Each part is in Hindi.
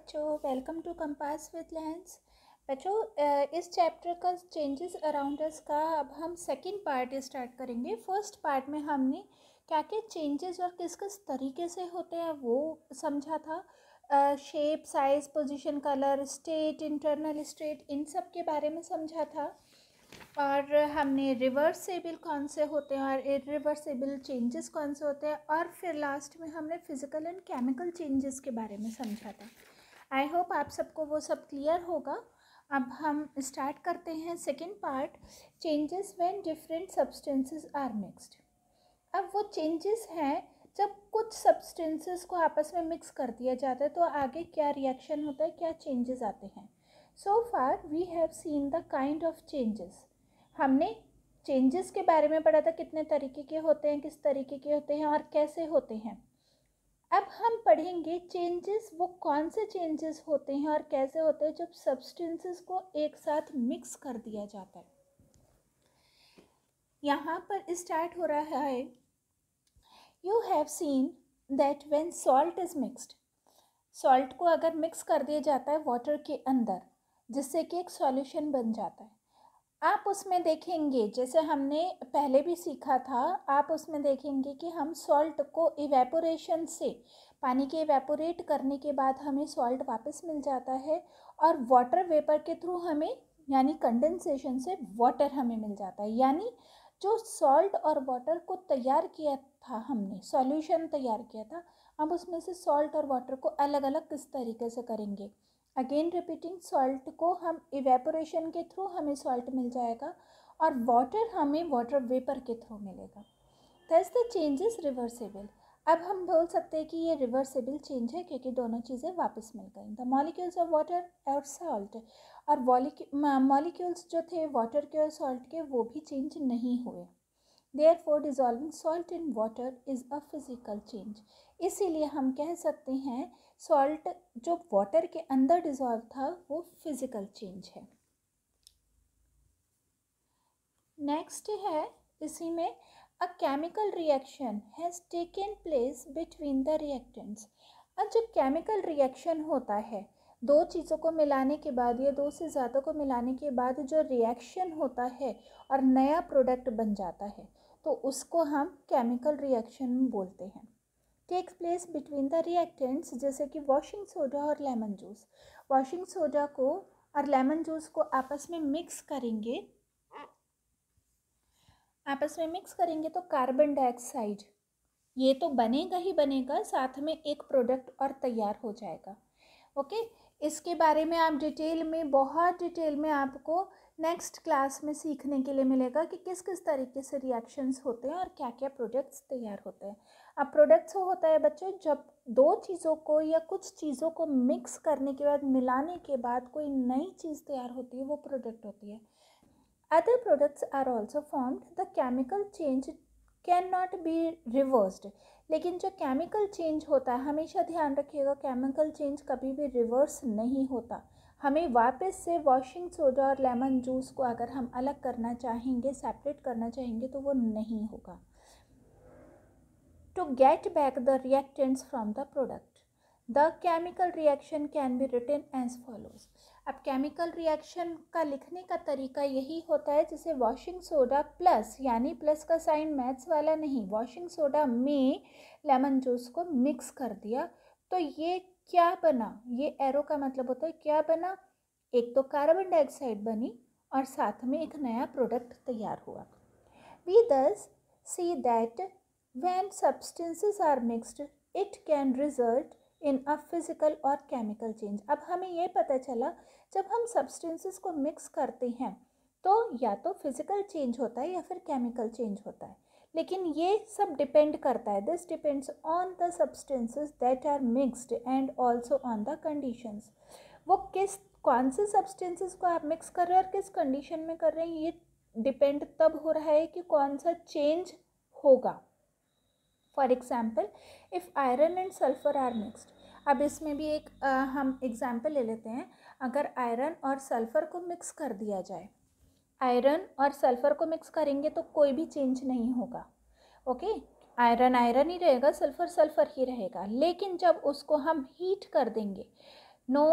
बच्चों, welcome to compass with lens. बच्चों, इस चैप्टर का चेंजेस अराउंड अस का अब हम सेकंड पार्ट स्टार्ट करेंगे। फर्स्ट पार्ट में हमने क्या क्या चेंजेस और किस किस तरीके से होते हैं वो समझा था। Shape, size, position, colour, state, internal state, इन सब के बारे में समझा था। और हमने रिवर्सेबल कौन से होते हैं और इरिवर्सेबल चेंजेस कौन से होते हैं, और फिर लास्ट में हमने फिजिकल एंड केमिकल चेंजेस के बारे में समझा था। आई होप आप सबको वो सब क्लियर होगा। अब हम स्टार्ट करते हैं second part, changes when different substances are mixed. अब वो चेंजेस हैं जब कुछ सब्सटेंसेस को आपस में मिक्स कर दिया जाता है तो आगे क्या रिएक्शन होता है, क्या चेंजेस आते हैं। So far we have seen the kind of changes. हमने चेंजेस के बारे में पढ़ा था, कितने तरीके के होते हैं, किस तरीके के होते हैं और कैसे होते हैं। अब हम पढ़ेंगे चेंजेस वो कौन से चेंजेस होते हैं और कैसे होते हैं जब सब्सटेंसेस को एक साथ मिक्स कर दिया जाता है। यहाँ पर स्टार्ट हो रहा है, you have seen that when salt is mixed. Salt को अगर मिक्स कर दिया जाता है वाटर के अंदर, जिससे कि एक सॉल्यूशन बन जाता है। आप उसमें देखेंगे, जैसे हमने पहले भी सीखा था, आप उसमें देखेंगे कि हम सॉल्ट को इवेपोरेशन से, पानी के इवेपोरेट करने के बाद हमें सॉल्ट वापस मिल जाता है, और वाटर वेपर के थ्रू हमें, यानी कंडेंसेशन से वाटर हमें मिल जाता है। यानी जो सॉल्ट और वाटर को तैयार किया था, हमने सॉल्यूशन तैयार किया था, अब उसमें से सॉल्ट और वाटर को अलग अलग किस तरीके से करेंगे। अगेन रिपीटिंग, सॉल्ट को हम इवेपोरेशन के थ्रू हमें सॉल्ट मिल जाएगा और वाटर हमें वाटर वेपर के थ्रू मिलेगा। That's the change is reversible. अब हम बोल सकते हैं कि ये रिवर्सेबल चेंज है क्योंकि दोनों चीज़ें वापस मिल गई। द मॉलिक्यूल्स ऑफ वाटर और सॉल्ट, और मॉलिक्यूल्स जो थे वाटर के और सॉल्ट के, वो भी चेंज नहीं हुए। Therefore, dissolving salt in water is a physical change. इसीलिए हम कह सकते हैं सॉल्ट जो वाटर के अंदर डिजॉल्व था वो फिजिकल चेंज है। नेक्स्ट है इसी में, a chemical reaction has taken place between the reactants. अब जब केमिकल रिएक्शन होता है, दो चीज़ों को मिलाने के बाद या दो से ज़्यादा को मिलाने के बाद जो रिएक्शन होता है और नया प्रोडक्ट बन जाता है, तो उसको हम केमिकल रिएक्शन बोलते हैं। Takes place between the reactants, जैसे कि वॉशिंग सोडा और लेमन जूस। वॉशिंग सोडा को और लेमन जूस को आपस में मिक्स करेंगे, तो कार्बन डाइऑक्साइड ये तो बनेगा ही बनेगा, साथ में एक प्रोडक्ट और तैयार हो जाएगा। ओके, इसके बारे में आप डिटेल में, बहुत डिटेल में आपको नेक्स्ट क्लास में सीखने के लिए मिलेगा कि किस किस तरीके से रिएक्शंस होते हैं और क्या क्या प्रोडक्ट्स तैयार होते हैं। अब प्रोडक्ट्स होता है बच्चों, जब दो चीज़ों को या कुछ चीज़ों को मिक्स करने के बाद, मिलाने के बाद कोई नई चीज़ तैयार होती है, वो प्रोडक्ट होती है। Other products are also formed. The chemical change cannot be reversed. लेकिन जो केमिकल चेंज होता है, हमेशा ध्यान रखिएगा, केमिकल चेंज कभी भी रिवर्स नहीं होता। हमें वापस से वॉशिंग सोडा और लेमन जूस को अगर हम अलग करना चाहेंगे, सेपरेट करना चाहेंगे, तो वो नहीं होगा। To get back the reactants from the product, the chemical reaction can be written as follows. अब केमिकल रिएक्शन का लिखने का तरीका यही होता है, जैसे वॉशिंग सोडा प्लस, यानी प्लस का साइन मैथ्स वाला नहीं, वॉशिंग सोडा में लेमन जूस को मिक्स कर दिया, तो ये क्या बना, ये एरो का मतलब होता है क्या बना, एक तो कार्बन डाइऑक्साइड बनी और साथ में एक नया प्रोडक्ट तैयार हुआ। We thus see that when substances are mixed, it can result in a physical or chemical change. अब हमें ये पता चला, जब हम सब्सटेंसेस को मिक्स करते हैं तो या तो फिजिकल चेंज होता है या फिर केमिकल चेंज होता है, लेकिन ये सब डिपेंड करता है, this depends on the substances that are mixed and also on the conditions. वो कौन से सब्सटेंसेस को आप मिक्स कर रहे हैं और किस कंडीशन में कर रहे हैं, ये डिपेंड तब हो रहा है कि कौन सा चेंज होगा। For example, if iron and sulphur are mixed. अब इसमें भी एक हम एग्जाम्पल ले लेते हैं। अगर आयरन और सल्फर को मिक्स कर दिया जाए, आयरन और सल्फर को मिक्स करेंगे तो कोई भी चेंज नहीं होगा। ओके, आयरन ही रहेगा, सल्फर ही रहेगा। लेकिन जब उसको हम हीट कर देंगे, no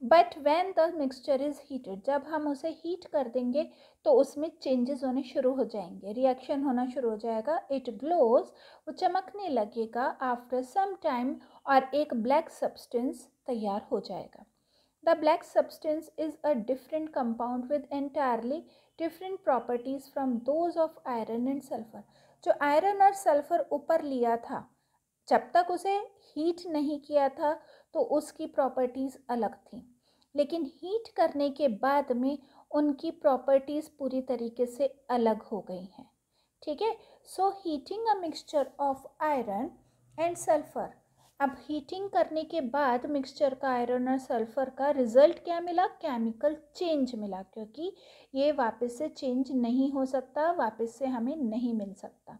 but when the mixture is heated, जब हम उसे हीट कर देंगे तो उसमें चेंजेस होने शुरू हो जाएंगे, रिएक्शन होना शुरू हो जाएगा। इट ग्लोज, वो चमकने लगेगा। आफ्टर सम टाइम, और एक ब्लैक सब्सटेंस तैयार हो जाएगा। The black substance is a different compound with entirely different properties from those of iron and sulphur. जो आयरन और सल्फर ऊपर लिया था, जब तक उसे हीट नहीं किया था तो उसकी प्रॉपर्टीज़ अलग थी, लेकिन हीट करने के बाद में उनकी प्रॉपर्टीज़ पूरी तरीके से अलग हो गई हैं। ठीक है। So heating a mixture of iron and sulphur, अब हीटिंग करने के बाद मिक्सचर का आयरन और सल्फर का रिजल्ट क्या मिला? केमिकल चेंज मिला, क्योंकि ये वापस से चेंज नहीं हो सकता, वापस से हमें नहीं मिल सकता।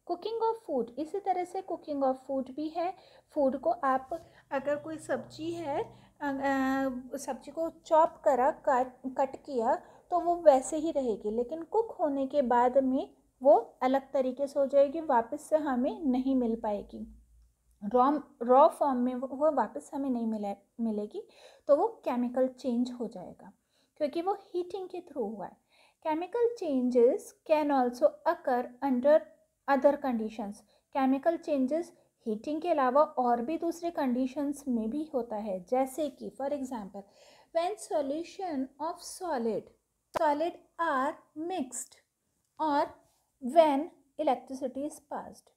कुकिंग ऑफ फूड, इसी तरह से कुकिंग ऑफ फूड भी है। फूड को आप, अगर कोई सब्जी है, सब्जी को चॉप करा, कट किया, तो वो वैसे ही रहेगी, लेकिन कुक होने के बाद में वो अलग तरीके से हो जाएगी, वापस से हमें नहीं मिल पाएगी। रॉ फॉर्म में वो वापस हमें नहीं मिलेगी, तो वो केमिकल चेंज हो जाएगा, क्योंकि वो हीटिंग के थ्रू हुआ है। Chemical changes can also occur under other conditions. Chemical changes heating के अलावा और भी दूसरे कंडीशंस में भी होता है, जैसे कि for example when solution of solid are mixed, और व्हेन इलेक्ट्रिसिटी इज पास्ड।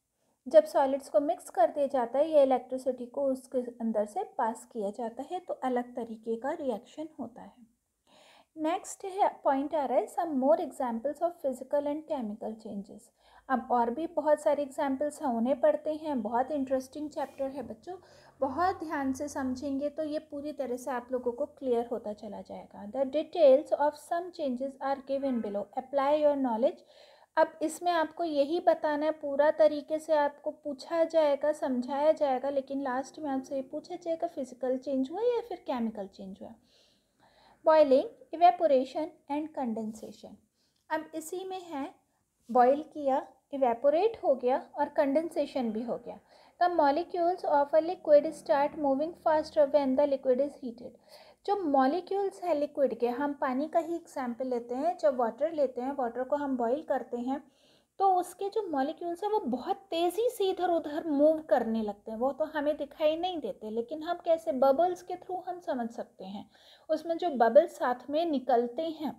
जब सॉलिड्स को मिक्स कर दिया जाता है या इलेक्ट्रिसिटी को उसके अंदर से पास किया जाता है तो अलग तरीके का रिएक्शन होता है। नेक्स्ट है पॉइंट आ रहा है some more examples of physical and chemical changes. अब और भी बहुत सारे एग्जाम्पल्स होने पड़ते हैं, बहुत इंटरेस्टिंग चैप्टर है बच्चों, बहुत ध्यान से समझेंगे तो ये पूरी तरह से आप लोगों को क्लियर होता चला जाएगा। The details of some changes are given below, apply your knowledge. अब इसमें आपको यही बताना है, पूरा तरीके से आपको पूछा जाएगा, समझाया जाएगा, लेकिन लास्ट में आपसे ये पूछा जाएगा फिजिकल चेंज हुआ या फिर केमिकल चेंज हुआ। Boiling, evaporation and condensation. अब इसी में है, बॉयल किया, इवेपोरेट हो गया और कंडेंसेशन भी हो गया। The molecules of a liquid start moving faster when the liquid is heated. जो मॉलिक्यूल्स है लिक्विड के, हम पानी का ही एग्जाम्पल लेते हैं, जब वाटर लेते हैं, वाटर को हम बॉईल करते हैं तो उसके जो मॉलिक्यूल्स हैं वो बहुत तेज़ी से इधर उधर मूव करने लगते हैं। वो तो हमें दिखाई नहीं देते, लेकिन हम कैसे, बबल्स के थ्रू हम समझ सकते हैं। उसमें जो बबल्स साथ में निकलते हैं,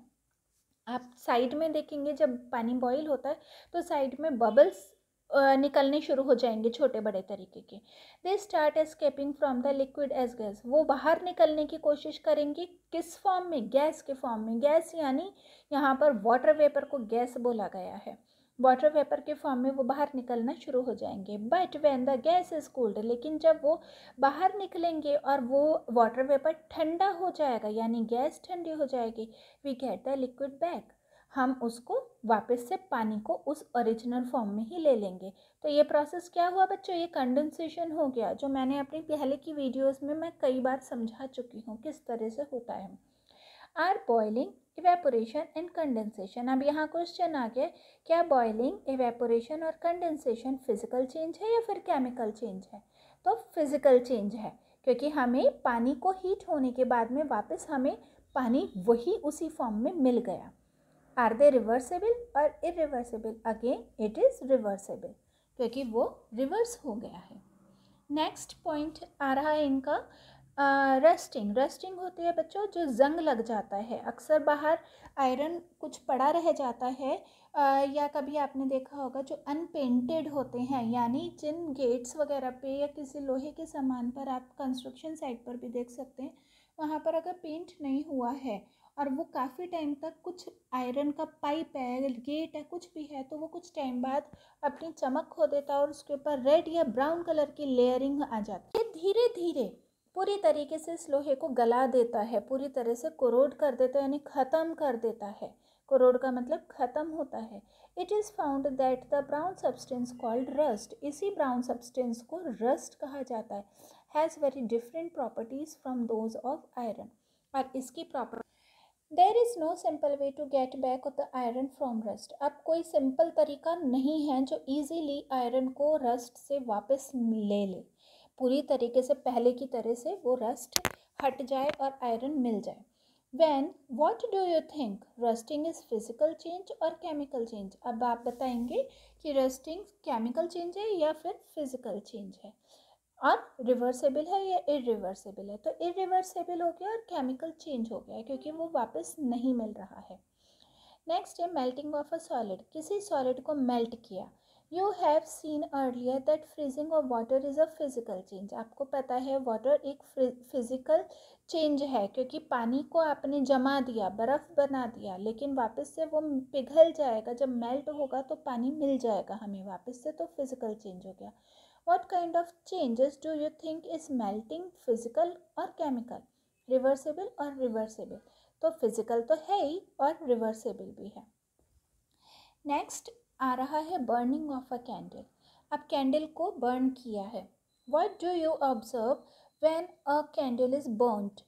आप साइड में देखेंगे जब पानी बॉईल होता है तो साइड में बबल्स निकलने शुरू हो जाएंगे छोटे बड़े तरीके के। They start escaping from the liquid as gas, वो बाहर निकलने की कोशिश करेंगे, किस फॉर्म में? गैस के फॉर्म में। गैस यानी यहाँ पर वाटर वेपर को गैस बोला गया है। वाटर वेपर के फॉर्म में वो बाहर निकलना शुरू हो जाएंगे। But when the gas is cooled, लेकिन जब वो बाहर निकलेंगे और वो वाटर वेपर ठंडा हो जाएगा, यानी गैस ठंडी हो जाएगी, we get the liquid back, हम उसको वापस से पानी को उस ओरिजिनल फॉर्म में ही ले लेंगे। तो ये प्रोसेस क्या हुआ बच्चों? ये कंडेंसेशन हो गया, जो मैंने अपनी पहले की वीडियोस में मैं कई बार समझा चुकी हूँ किस तरह से होता है। Are boiling, evaporation and condensation. अब यहाँ क्वेश्चन आ गया, क्या बॉइलिंग, इवेपोरेशन और कंडेंसेशन फिजिकल चेंज है या फिर केमिकल चेंज है? तो फिजिकल चेंज है, क्योंकि हमें पानी को हीट होने के बाद में वापस हमें पानी वही उसी फॉर्म में मिल गया। आर दे रिवर्सेबल और irreversible? Again it is reversible, क्योंकि वो रिवर्स हो गया है। नेक्स्ट पॉइंट आ रहा है इनका रस्टिंग। रस्टिंग होती है बच्चों जो जंग लग जाता है, अक्सर बाहर आयरन कुछ पड़ा रह जाता है, या कभी आपने देखा होगा जो अनपेंटेड होते हैं, यानी जिन गेट्स वगैरह पे या किसी लोहे के सामान पर, आप कंस्ट्रक्शन साइट पर भी देख सकते हैं, वहाँ पर अगर पेंट नहीं हुआ है और वो काफ़ी टाइम तक, कुछ आयरन का पाइप है, गेट है, कुछ भी है, तो वो कुछ टाइम बाद अपनी चमक खो देता है और उसके ऊपर रेड या ब्राउन कलर की लेयरिंग आ जाती है। धीरे धीरे पूरी तरीके से इस लोहे को गला देता है, पूरी तरह से कोरोड कर देता है, यानी ख़त्म कर देता है। कोरोड का मतलब ख़त्म होता है। It is found that the brown substance called rust, इसी ब्राउन सब्सटेंस को रस्ट कहा जाता है, has very different properties from those of iron, और इसकी property, there is no simple way to get back the iron from rust. अब कोई सिंपल तरीका नहीं है जो ईजीली आयरन को रस्ट से वापस ले ले, पूरी तरीके से पहले की तरह से वो रस्ट हट जाए और आयरन मिल जाए। what do you think? Rusting is physical change और chemical change? अब आप बताएंगे कि रस्टिंग केमिकल चेंज है या फिर फिजिकल चेंज है, और रिवर्सेबल है या इरिवर्सेबल है। तो इरिवर्सेबल हो गया और केमिकल चेंज हो गया क्योंकि वो वापस नहीं मिल रहा है। नेक्स्ट है मेल्टिंग ऑफ अ सॉलिड, किसी सॉलिड को मेल्ट किया। You have seen earlier that freezing of water is a physical change. आपको पता है वाटर एक फिजिकल चेंज है क्योंकि पानी को आपने जमा दिया, बर्फ़ बना दिया, लेकिन वापस से वो पिघल जाएगा, जब मेल्ट होगा तो पानी मिल जाएगा हमें वापस से, तो फिजिकल चेंज हो गया। What kind of changes do you think is melting, physical और chemical? रिवर्सेबल और रिवर्सेबल, तो फिजिकल तो है ही और रिवर्सेबल भी है। नेक्स्ट आ रहा है बर्निंग ऑफ अ कैंडल। अब कैंडल को बर्न किया है। What do you observe when a candle is burnt?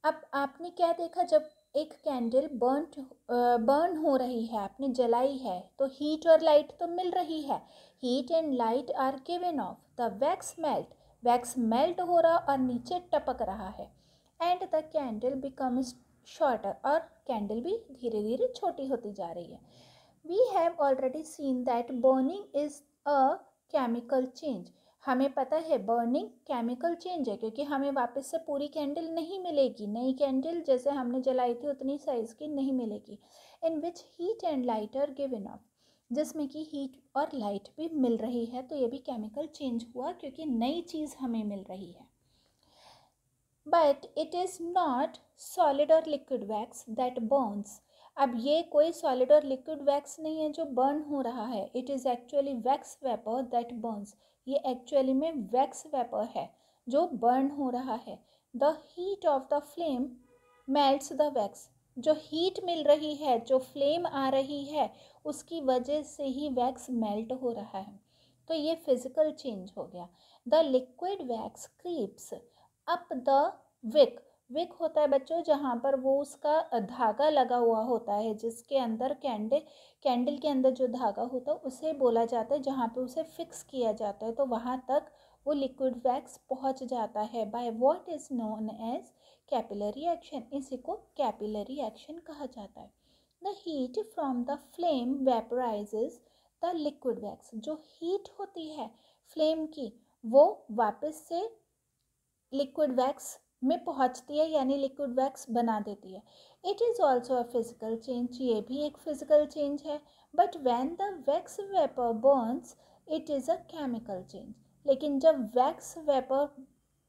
अब आपने क्या देखा, जब एक कैंडल बर्न हो रही है, आपने जलाई है, तो हीट और लाइट तो मिल रही है। Heat and light are given off the wax melt हो रहा और नीचे टपक रहा है। And the candle becomes shorter, और कैंडल भी धीरे धीरे छोटी होती जा रही है। We have already seen that burning is a chemical change. हमें पता है बर्निंग केमिकल चेंज है क्योंकि हमें वापस से पूरी कैंडल नहीं मिलेगी, नई कैंडल जैसे हमने जलाई थी उतनी साइज़ की नहीं मिलेगी। In which heat and light are given off, जिसमें कि हीट और लाइट भी मिल रही है, तो ये भी केमिकल चेंज हुआ क्योंकि नई चीज़ हमें मिल रही है। But it is not solid और लिक्विड वैक्स दैट बर्न्स। अब ये कोई सॉलिड और लिक्विड वैक्स नहीं है जो बर्न हो रहा है, it is actually wax vapour that Burns. ये एक्चुअली में वैक्स वेपर है जो बर्न हो रहा है। The heat of the flame melts the wax. जो हीट मिल रही है, जो फ्लेम आ रही है, उसकी वजह से ही वैक्स मेल्ट हो रहा है, तो ये फिजिकल चेंज हो गया। The liquid wax creeps up the wick. Wick होता है बच्चों जहाँ पर वो उसका धागा लगा हुआ होता है, जिसके अंदर कैंडल के अंदर जो धागा होता है उसे बोला जाता है, जहाँ पे उसे फिक्स किया जाता है, तो वहाँ तक वो लिक्विड वैक्स पहुँच जाता है by what is known as capillary action. इसी को कैपिलरी एक्शन कहा जाता है। The heat from the flame vaporises the liquid wax. जो हीट होती है फ्लेम की, वो वापस से लिक्विड वैक्स में पहुंचती है, यानी लिक्विड वैक्स बना देती है। It is also a physical change, ये भी एक फिजिकल चेंज है। But when the wax vapour Burns it is a chemical change. लेकिन जब वैक्स वेपर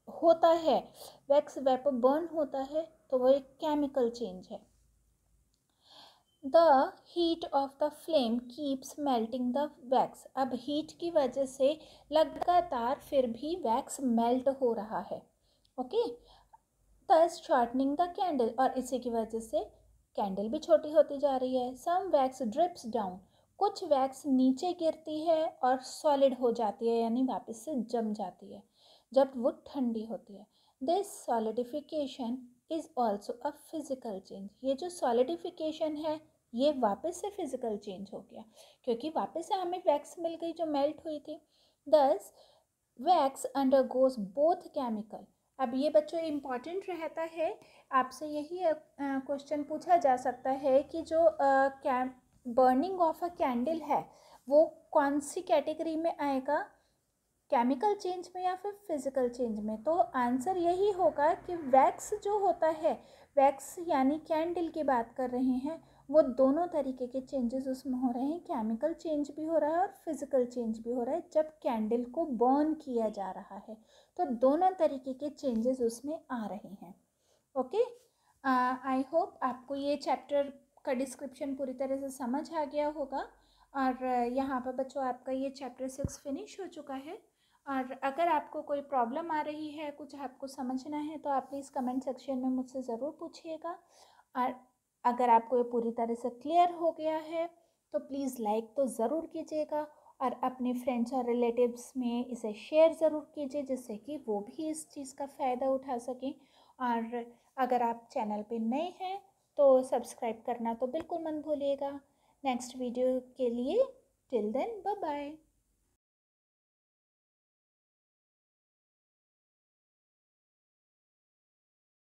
होता है, वैक्स वेपर बर्न होता है, तो वो एक केमिकल चेंज है। The heat of the flame keeps melting the wax. अब हीट की वजह से लगातार फिर भी वैक्स मेल्ट हो रहा है, okay, thus shortening the candle, और इसी की वजह से कैंडल भी छोटी होती जा रही है। सम वैक्स ड्रिप्स डाउन, कुछ वैक्स नीचे गिरती है और सॉलिड हो जाती है, यानी वापस से जम जाती है जब वो ठंडी होती है। This solidification is also a physical change. ये जो सॉलिडिफिकेशन है ये वापस से फिजिकल चेंज हो गया क्योंकि वापस से हमें वैक्स मिल गई जो मेल्ट हुई थी। दस वैक्स अंडरगोज बोथ केमिकल। अब ये बच्चों इम्पॉर्टेंट रहता है, आपसे यही क्वेश्चन पूछा जा सकता है कि जो बर्निंग ऑफ अ कैंडल है वो कौन सी कैटेगरी में आएगा, केमिकल चेंज में या फिर फिजिकल चेंज में। तो आंसर यही होगा कि वैक्स जो होता है, वैक्स यानी कैंडल की बात कर रहे हैं, वो दोनों तरीके के चेंजेस उसमें हो रहे हैं। केमिकल चेंज भी हो रहा है और फिजिकल चेंज भी हो रहा है जब कैंडल को बर्न किया जा रहा है, तो दोनों तरीके के चेंजेस उसमें आ रहे हैं। ओके, आई होप आपको ये चैप्टर का डिस्क्रिप्शन पूरी तरह से समझ आ गया होगा। और यहाँ पर बच्चों आपका ये चैप्टर 6 फिनिश हो चुका है। और अगर आपको कोई प्रॉब्लम आ रही है, कुछ आपको समझना है, तो आप प्लीज़ कमेंट सेक्शन में मुझसे ज़रूर पूछिएगा। और अगर आपको ये पूरी तरह से क्लियर हो गया है तो प्लीज़ लाइक तो ज़रूर कीजिएगा और अपने फ्रेंड्स और रिलेटिव्स में इसे शेयर ज़रूर कीजिए, जिससे कि वो भी इस चीज़ का फ़ायदा उठा सकें। और अगर आप चैनल पे नए हैं तो सब्सक्राइब करना तो बिल्कुल मत भूलिएगा। नेक्स्ट वीडियो के लिए टिल देन बाय बाय।